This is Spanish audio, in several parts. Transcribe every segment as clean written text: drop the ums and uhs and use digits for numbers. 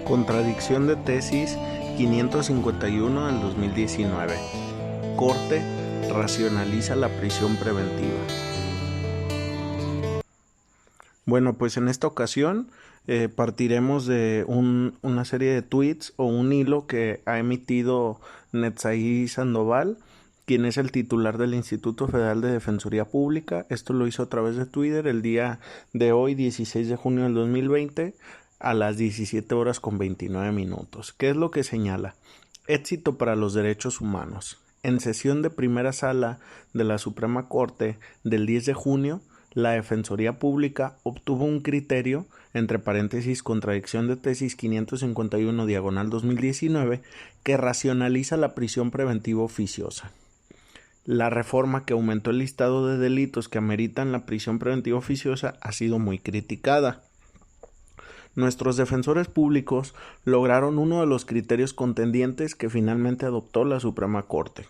Contradicción de tesis 551 del 2019. Corte racionaliza la prisión preventiva. Bueno, pues en esta ocasión partiremos de una serie de tweets o un hilo que ha emitido Netzaí Sandoval, quien es el titular del Instituto Federal de Defensoría Pública. Esto lo hizo a través de Twitter el día de hoy, 16 de junio del 2020, a las 17 horas con 29 minutos. ¿Qué es lo que señala? Éxito para los derechos humanos. En sesión de primera sala de la Suprema Corte del 10 de junio, la Defensoría Pública obtuvo un criterio, entre paréntesis, contradicción de tesis 551/2019, que racionaliza la prisión preventiva oficiosa. La reforma que aumentó el listado de delitos que ameritan la prisión preventiva oficiosa ha sido muy criticada. Nuestros defensores públicos lograron uno de los criterios contendientes que finalmente adoptó la Suprema Corte.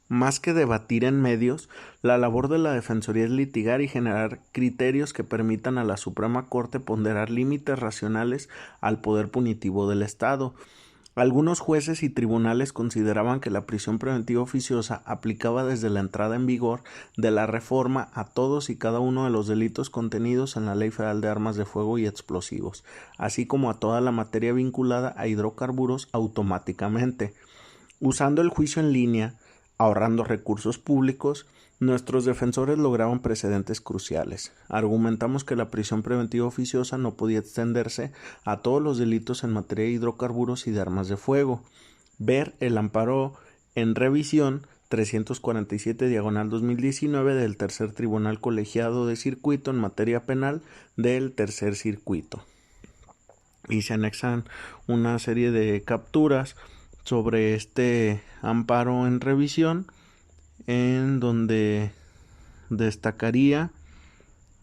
Más que debatir en medios, la labor de la Defensoría es litigar y generar criterios que permitan a la Suprema Corte ponderar límites racionales al poder punitivo del Estado. Algunos jueces y tribunales consideraban que la prisión preventiva oficiosa aplicaba desde la entrada en vigor de la reforma a todos y cada uno de los delitos contenidos en la Ley Federal de Armas de Fuego y Explosivos, así como a toda la materia vinculada a hidrocarburos automáticamente. Usando el juicio en línea, ahorrando recursos públicos, nuestros defensores lograron precedentes cruciales. Argumentamos que la prisión preventiva oficiosa no podía extenderse a todos los delitos en materia de hidrocarburos y de armas de fuego. Ver el amparo en revisión 347/2019 del Tercer Tribunal Colegiado de Circuito en materia penal del Tercer Circuito. Y se anexan una serie de capturas sobre este amparo en revisión, en donde destacaría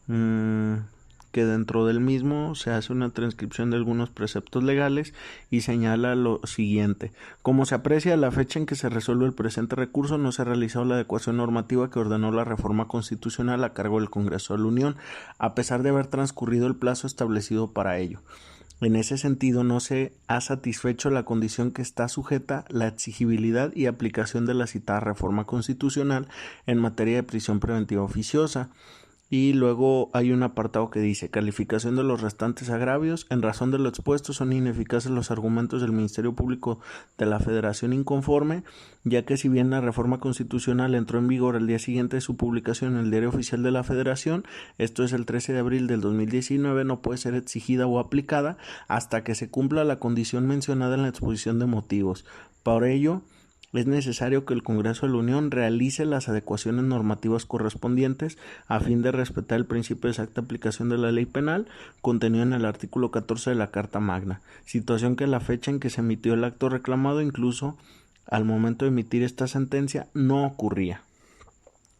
que dentro del mismo se hace una transcripción de algunos preceptos legales y señala lo siguiente: como se aprecia, a la fecha en que se resuelve el presente recurso no se ha realizado la adecuación normativa que ordenó la reforma constitucional a cargo del Congreso de la Unión, a pesar de haber transcurrido el plazo establecido para ello. En ese sentido, no se ha satisfecho la condición que está sujeta la exigibilidad y aplicación de la citada reforma constitucional en materia de prisión preventiva oficiosa. Y luego hay un apartado que dice: calificación de los restantes agravios. En razón de lo expuesto, son ineficaces los argumentos del Ministerio Público de la Federación inconforme, ya que si bien la reforma constitucional entró en vigor el día siguiente de su publicación en el Diario Oficial de la Federación, esto es el 13 de abril del 2019, no puede ser exigida o aplicada hasta que se cumpla la condición mencionada en la exposición de motivos. Por ello, es necesario que el Congreso de la Unión realice las adecuaciones normativas correspondientes a fin de respetar el principio de exacta aplicación de la ley penal contenido en el artículo 14 de la Carta Magna, situación que a la fecha en que se emitió el acto reclamado, incluso al momento de emitir esta sentencia, no ocurría.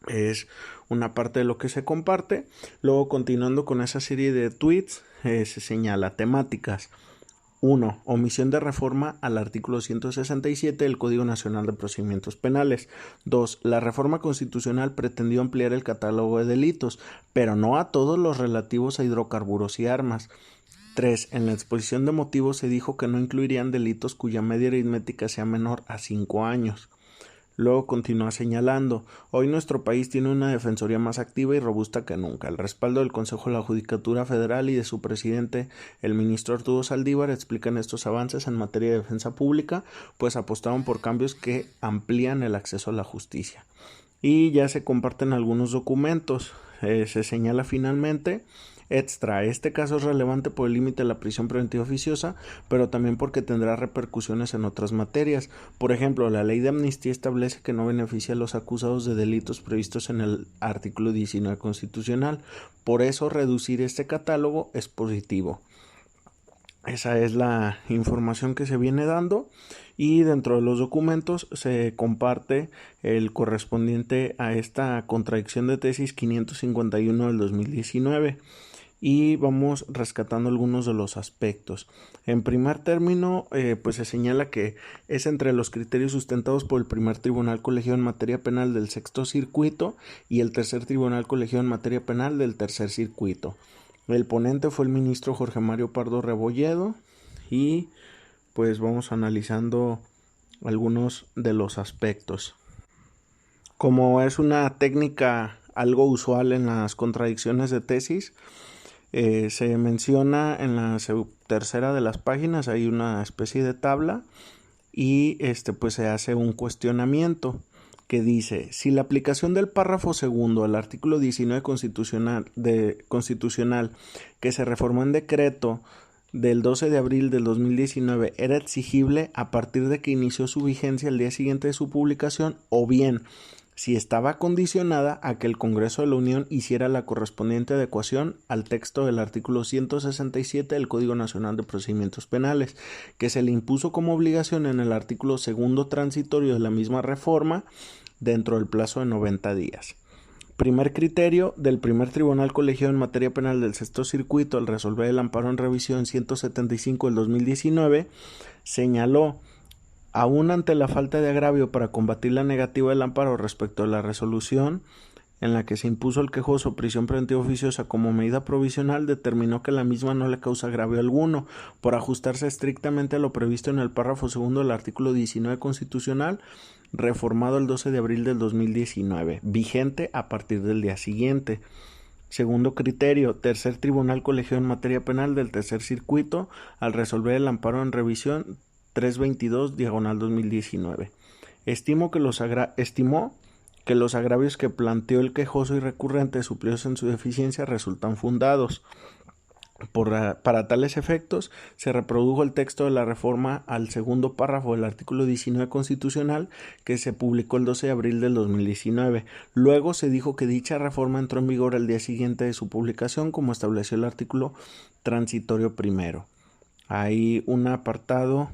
Es una parte de lo que se comparte. Luego, continuando con esa serie de tweets, se señala temáticas. 1. Omisión de reforma al artículo 167 del Código Nacional de Procedimientos Penales. 2. La reforma constitucional pretendió ampliar el catálogo de delitos, pero no a todos los relativos a hidrocarburos y armas. 3. En la exposición de motivos se dijo que no incluirían delitos cuya media aritmética sea menor a 5 años. Luego continúa señalando: hoy nuestro país tiene una defensoría más activa y robusta que nunca. El respaldo del Consejo de la Judicatura Federal y de su presidente, el ministro Arturo Saldívar, explican estos avances en materia de defensa pública, pues apostaron por cambios que amplían el acceso a la justicia. Y ya se comparten algunos documentos. Se señala finalmente: extra, este caso es relevante por el límite de la prisión preventiva oficiosa, pero también porque tendrá repercusiones en otras materias. Por ejemplo, la ley de amnistía establece que no beneficia a los acusados de delitos previstos en el artículo 19 constitucional. Por eso, reducir este catálogo es positivo. Esa es la información que se viene dando, y dentro de los documentos se comparte el correspondiente a esta contradicción de tesis 551 del 2019. Y vamos rescatando algunos de los aspectos. En primer término, pues se señala que es entre los criterios sustentados por el primer tribunal colegiado en materia penal del Sexto Circuito y el tercer tribunal colegiado en materia penal del Tercer Circuito. El ponente fue el ministro Jorge Mario Pardo Rebolledo, y pues vamos analizando algunos de los aspectos. Como es una técnica algo usual en las contradicciones de tesis, se menciona en la tercera de las páginas, hay una especie de tabla y pues se hace un cuestionamiento que dice: si la aplicación del párrafo segundo al artículo 19 constitucional que se reformó en decreto del 12 de abril del 2019 era exigible a partir de que inició su vigencia el día siguiente de su publicación, o bien si estaba condicionada a que el Congreso de la Unión hiciera la correspondiente adecuación al texto del artículo 167 del Código Nacional de Procedimientos Penales, que se le impuso como obligación en el artículo segundo transitorio de la misma reforma dentro del plazo de 90 días. Primer criterio del primer tribunal colegiado en materia penal del Sexto Circuito al resolver el amparo en revisión 175 del 2019 señaló: aún ante la falta de agravio para combatir la negativa del amparo respecto a la resolución en la que se impuso al quejoso prisión preventiva oficiosa como medida provisional, determinó que la misma no le causa agravio alguno, por ajustarse estrictamente a lo previsto en el párrafo segundo del artículo 19 constitucional, reformado el 12 de abril del 2019, vigente a partir del día siguiente. Segundo criterio, tercer tribunal colegiado en materia penal del Tercer Circuito, al resolver el amparo en revisión 322/2019. Estimó que los agravios que planteó el quejoso y recurrente suplidos en su deficiencia resultan fundados. Para tales efectos, se reprodujo el texto de la reforma al segundo párrafo del artículo 19 constitucional que se publicó el 12 de abril del 2019. Luego se dijo que dicha reforma entró en vigor el día siguiente de su publicación, como estableció el artículo transitorio primero. Hay un apartado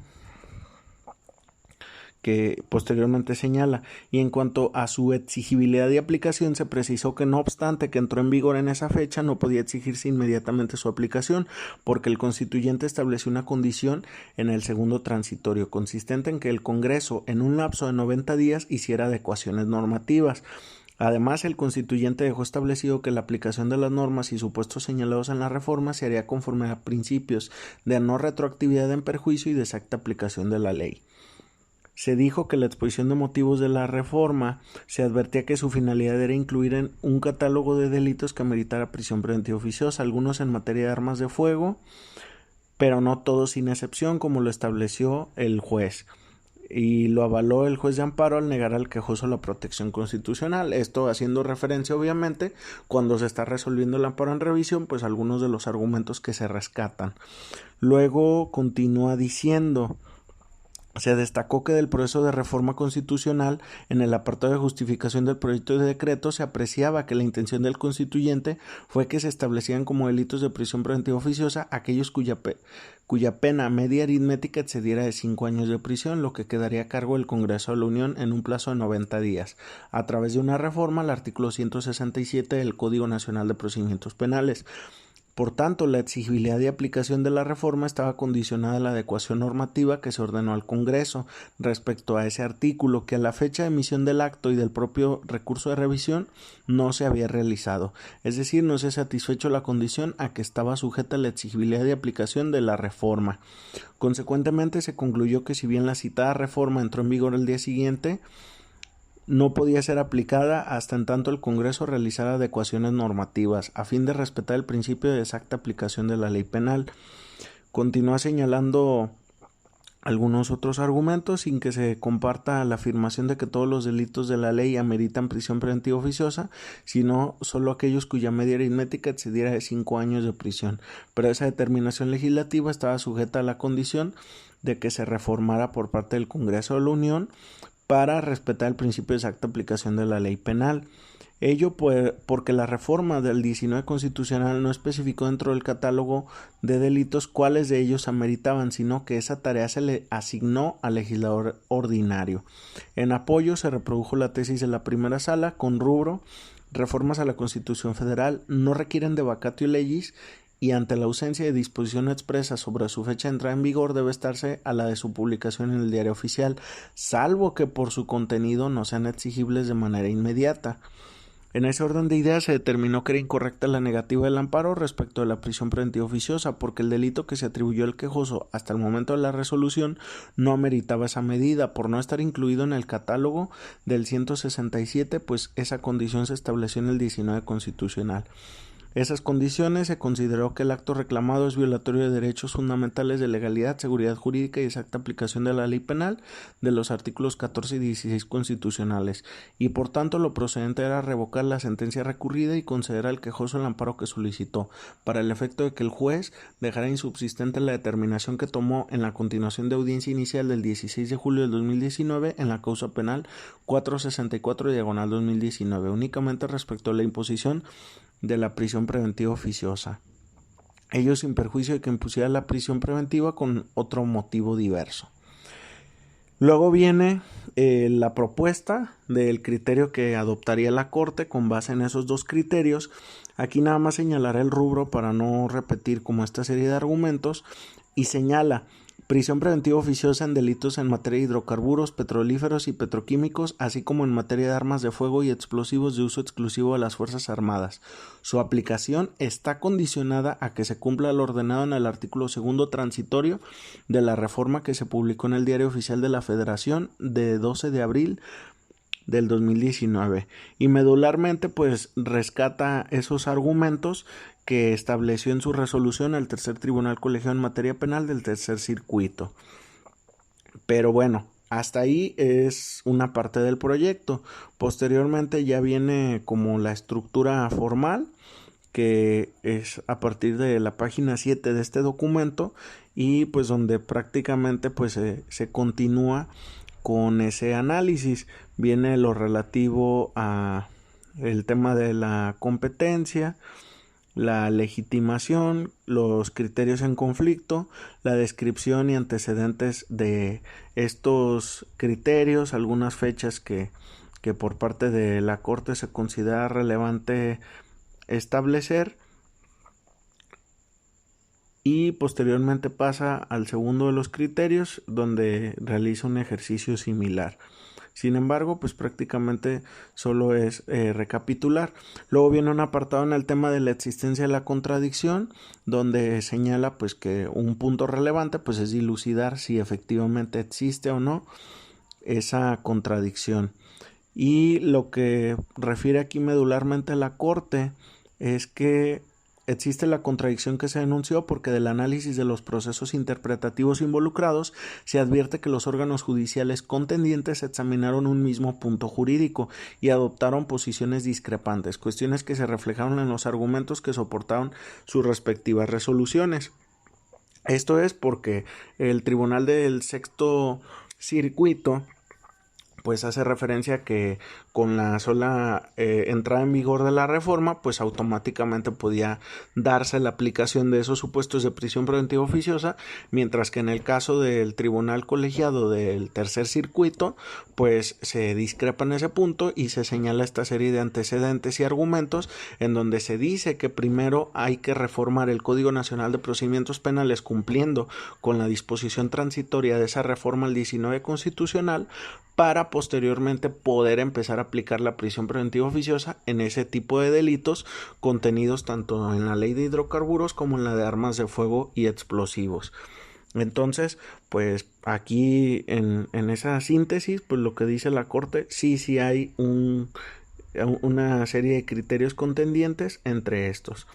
que posteriormente señala: y en cuanto a su exigibilidad de aplicación, se precisó que no obstante que entró en vigor en esa fecha, no podía exigirse inmediatamente su aplicación, porque el constituyente estableció una condición en el segundo transitorio, consistente en que el Congreso, en un lapso de 90 días, hiciera adecuaciones normativas. Además, el constituyente dejó establecido que la aplicación de las normas y supuestos señalados en la reforma se haría conforme a principios de no retroactividad en perjuicio y de exacta aplicación de la ley. Se dijo que la exposición de motivos de la reforma se advertía que su finalidad era incluir en un catálogo de delitos que ameritara prisión preventiva oficiosa, algunos en materia de armas de fuego, pero no todos sin excepción, como lo estableció el juez. Y lo avaló el juez de amparo al negar al quejoso la protección constitucional. Esto haciendo referencia, obviamente, cuando se está resolviendo el amparo en revisión, pues algunos de los argumentos que se rescatan. Luego continúa diciendo: se destacó que del proceso de reforma constitucional, en el apartado de justificación del proyecto de decreto, se apreciaba que la intención del constituyente fue que se establecieran como delitos de prisión preventiva oficiosa aquellos cuya pena media aritmética excediera de 5 años de prisión, lo que quedaría a cargo del Congreso de la Unión en un plazo de 90 días, a través de una reforma al artículo 167 del Código Nacional de Procedimientos Penales. Por tanto, la exigibilidad de aplicación de la reforma estaba condicionada a la adecuación normativa que se ordenó al Congreso respecto a ese artículo, que a la fecha de emisión del acto y del propio recurso de revisión no se había realizado. Es decir, no se ha satisfecho la condición a que estaba sujeta la exigibilidad de aplicación de la reforma. Consecuentemente, se concluyó que si bien la citada reforma entró en vigor el día siguiente, no podía ser aplicada hasta en tanto el Congreso realizara adecuaciones normativas, a fin de respetar el principio de exacta aplicación de la ley penal. Continúa señalando algunos otros argumentos sin que se comparta la afirmación de que todos los delitos de la ley ameritan prisión preventiva oficiosa, sino solo aquellos cuya media aritmética excediera de 5 años de prisión. Pero esa determinación legislativa estaba sujeta a la condición de que se reformara por parte del Congreso de la Unión para respetar el principio de exacta aplicación de la ley penal. Ello porque la reforma del 19 constitucional no especificó dentro del catálogo de delitos cuáles de ellos ameritaban, sino que esa tarea se le asignó al legislador ordinario. En apoyo se reprodujo la tesis de la primera sala con rubro: reformas a la Constitución Federal no requieren de vacatio legis, y ante la ausencia de disposición expresa sobre su fecha de entrada en vigor debe estarse a la de su publicación en el Diario Oficial, salvo que por su contenido no sean exigibles de manera inmediata. En ese orden de ideas se determinó que era incorrecta la negativa del amparo respecto de la prisión preventiva oficiosa, porque el delito que se atribuyó al quejoso hasta el momento de la resolución no ameritaba esa medida, por no estar incluido en el catálogo del 167, pues esa condición se estableció en el 19 constitucional. Esas condiciones se consideró que el acto reclamado es violatorio de derechos fundamentales de legalidad, seguridad jurídica y exacta aplicación de la ley penal de los artículos 14 y 16 constitucionales, y por tanto lo procedente era revocar la sentencia recurrida y conceder al quejoso el amparo que solicitó, para el efecto de que el juez dejara insubsistente la determinación que tomó en la continuación de audiencia inicial del 16 de julio del 2019 en la causa penal 464/2019, únicamente respecto a la imposición de la prisión preventiva oficiosa, ello sin perjuicio de que impusiera la prisión preventiva con otro motivo diverso. Luego viene la propuesta del criterio que adoptaría la Corte con base en esos dos criterios. Aquí nada más señalaré el rubro para no repetir como esta serie de argumentos, y señala: prisión preventiva oficiosa en delitos en materia de hidrocarburos, petrolíferos y petroquímicos, así como en materia de armas de fuego y explosivos de uso exclusivo de las Fuerzas Armadas. Su aplicación está condicionada a que se cumpla lo ordenado en el artículo 2 transitorio de la reforma que se publicó en el Diario Oficial de la Federación de 12 de abril del 2019, y medularmente pues rescata esos argumentos que estableció en su resolución el tercer tribunal colegiado en materia penal del tercer circuito. Pero bueno, hasta ahí es una parte del proyecto. Posteriormente ya viene como la estructura formal, que es a partir de la página 7 de este documento, y pues donde prácticamente pues se continúa con ese análisis. Viene lo relativo a el tema de la competencia, la legitimación, los criterios en conflicto, la descripción y antecedentes de estos criterios, algunas fechas que por parte de la Corte se considera relevante establecer, y posteriormente pasa al segundo de los criterios, donde realiza un ejercicio similar. Sin embargo, pues prácticamente solo es recapitular. Luego viene un apartado en el tema de la existencia de la contradicción, donde señala pues que un punto relevante pues es dilucidar si efectivamente existe o no esa contradicción. Y lo que refiere aquí medularmente a la Corte es que existe la contradicción que se denunció porque del análisis de los procesos interpretativos involucrados se advierte que los órganos judiciales contendientes examinaron un mismo punto jurídico y adoptaron posiciones discrepantes, cuestiones que se reflejaron en los argumentos que soportaron sus respectivas resoluciones. Esto es porque el Tribunal del Sexto Circuito pues hace referencia que con la sola entrada en vigor de la reforma, pues automáticamente podía darse la aplicación de esos supuestos de prisión preventiva oficiosa, mientras que en el caso del tribunal colegiado del tercer circuito, pues se discrepa en ese punto y se señala esta serie de antecedentes y argumentos en donde se dice que primero hay que reformar el Código Nacional de Procedimientos Penales cumpliendo con la disposición transitoria de esa reforma al 19 constitucional, para posteriormente poder empezar a aplicar la prisión preventiva oficiosa en ese tipo de delitos contenidos tanto en la ley de hidrocarburos como en la de armas de fuego y explosivos. Entonces, pues aquí en esa síntesis, pues lo que dice la Corte, sí hay una serie de criterios contendientes entre estos.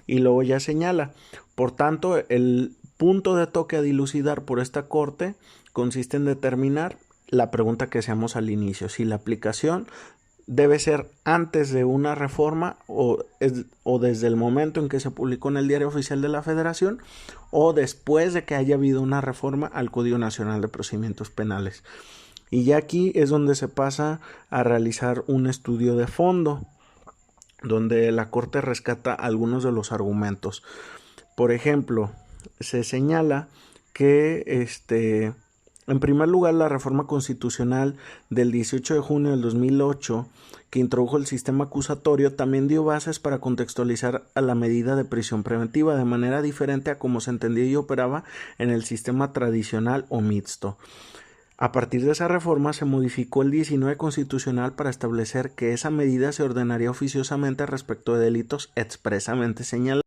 Y luego ya señala, por tanto, el punto de toque a dilucidar por esta Corte consiste en determinar la pregunta que hacíamos al inicio: si la aplicación debe ser antes de una reforma o desde el momento en que se publicó en el Diario Oficial de la Federación o después de que haya habido una reforma al Código Nacional de Procedimientos Penales. Y ya aquí es donde se pasa a realizar un estudio de fondo, donde la Corte rescata algunos de los argumentos. Por ejemplo, se señala que en primer lugar, la reforma constitucional del 18 de junio del 2008, que introdujo el sistema acusatorio, también dio bases para contextualizar a la medida de prisión preventiva de manera diferente a como se entendía y operaba en el sistema tradicional o mixto. A partir de esa reforma se modificó el 19 constitucional para establecer que esa medida se ordenaría oficiosamente respecto de delitos expresamente señalados.